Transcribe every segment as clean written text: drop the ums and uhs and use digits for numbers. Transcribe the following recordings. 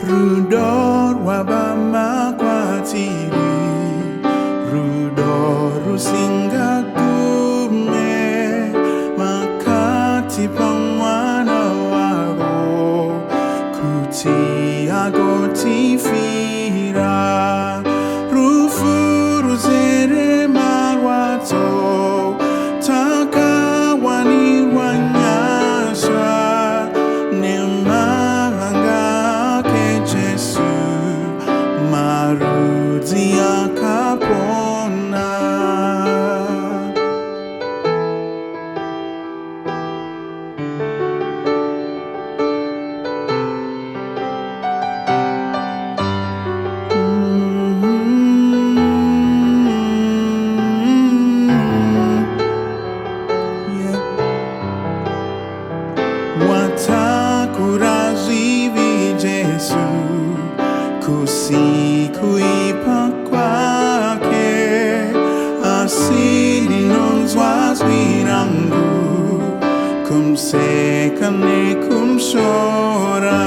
Rudor wabama kwa tiri, Rudor rusinga kume, makati pamwana wabo, kuti agoti fira, rufuru zere marwato, taka wani wanyasha, nemanga ke Jesu, marudi akapona. Watakurazivi Jesu, kusikuipa kwake, asili nonzwas virangu, kumseka ne kumshora,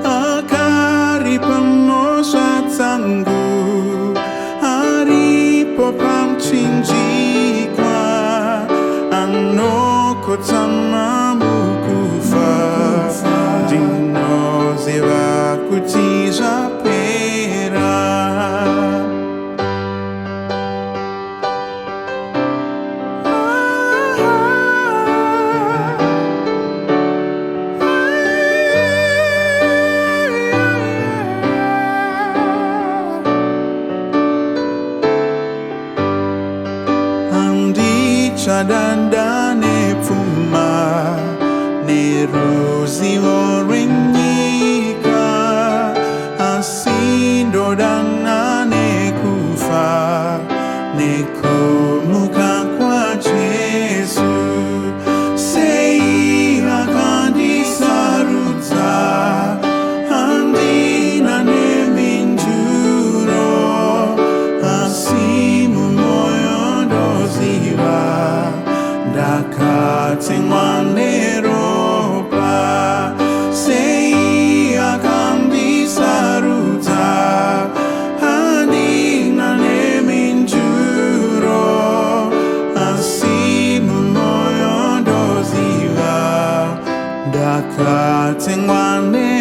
akari pamosa tangu, aripo pamchinjikwa, anoko tamamu Dino zeva kutija pera. Andi chadanda ne puma. Neruzi orenyika, asindo dana nekufa, nekomuka kwa Jesu. Sei akandi saruta, andina neminjuro, asimu moyo doziva, dakatengwanero. Dakatengwane